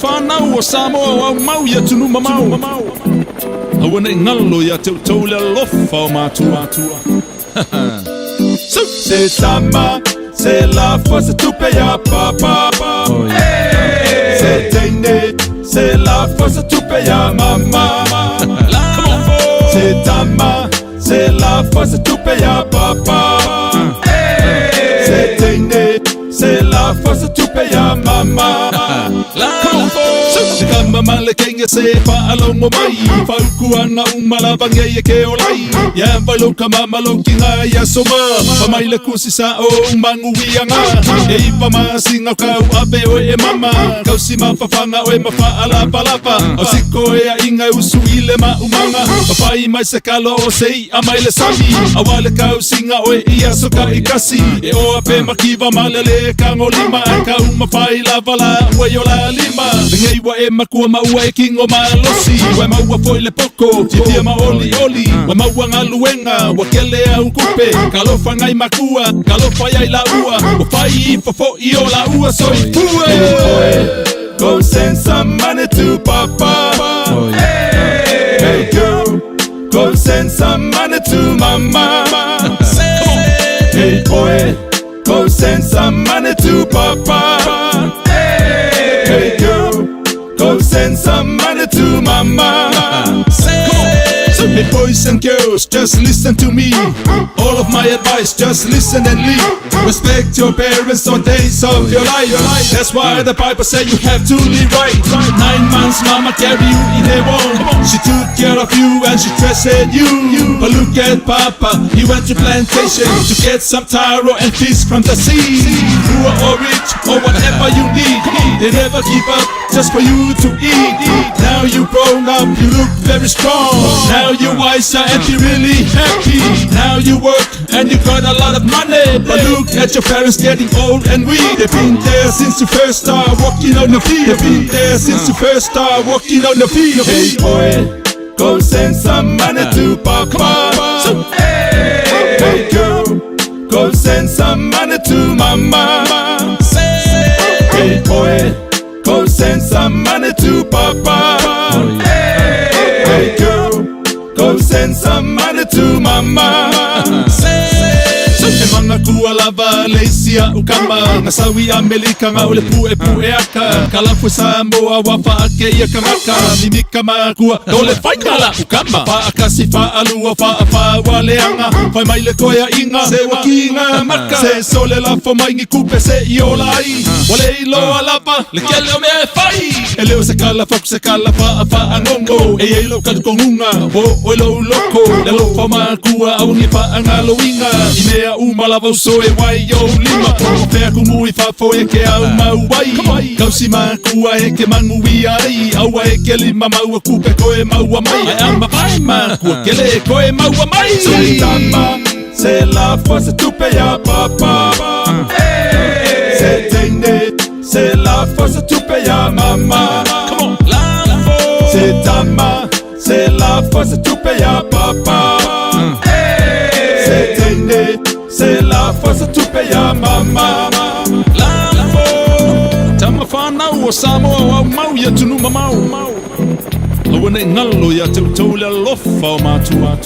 whanau o Samoa au mau ia tunu mamau. Awana ngalo ia te tau le lofa o mātua. Se sama, se la fosa tupe ya papa. Se teine, se la fosa tupe ya mama. Se tama, se la fosa tupe ya papa. Se teine, se la fosa tupe ya mama. Kama male kenga se paalongo mai Faukuanga umalabanga ye ke olai Ya valo kama malonki nga ya soma Pamaila kusisa o manguwianga E ipa masinga kau abe o e mama Kau si mafafanga o e mafaala palapa Au siko e a inga usu ile ma umanga Papai mai se kalo o sei amaile sami Awale kau singa o e ia soka ikasi E o ape makiva malele kango lima Kau mafai lavala ueyola lima Ngei wa e makua maua e kingo malosi Wa maua foi le poko, titia ma oli oli Wa maua ngaluenga, wa kele a unkupe Kalofa ngai makua, kalofa yai la ua Wa fai I fofo I o la ua so I pue Go send some money to papa Hey girl, go send some money to mama Hey boy, go send some money to papa Hey girl, go send some money to mama. Hey boys and girls, just listen to me. All of my advice, just listen and live. Respect your parents on days of your life. That's why the Bible say you have to live right. 9 months mama carry you in her womb. She took care of you and she dressed you. But look at Papa, he went to plantation to get some taro and fish from the sea. Poor or rich or whatever you need, they never give up just for you to eat. Now you grown up, you look very strong. Now you're wiser and you're really happy. Now you work and you got a lot of money. But look at your parents getting old and weak. They've been there since you first started walking on your feet. They've been there since you first started walking on your feet. Hey boy, go send some money to papa. Hey girl, go send some money to mama. Hey boy, go send some money to papa. Hey girl, go send some money to mama. E manga kua lava leisia ukama Ngasawi Amerika nga ule pue aka Kalafu Samoa wafa ake ia kamaka Mimika makua dole fainala ukama Pa akasi fa alua fa waleanga Fai maile koya inga se wakinga maka Se sole la fo maingi kupe se iolai Wale ilo alapa le kele o me fai Eleo se kala fa angongo E ilo kalkongunga o ilo loko Lelo fa makua au ni fa angaloinga Imea malava uso e wai yo lima Pea kumui fafo e ke au mau wai Kausi makua e ke mangui ai Aua e ke lima maua kupe koe maua mai Ai ama pai makua ke le koe maua mai Se tama, se la fosa tupe ya papa Se teine, se la fosa tupe ya mama Se tama, se la fosa tupe ya papa Se teine, se la fosa tupe ya mama. Tama whanau o Samoa au mau ia tunu mamau. Awana ngalo ia te tau le lofa o mātua.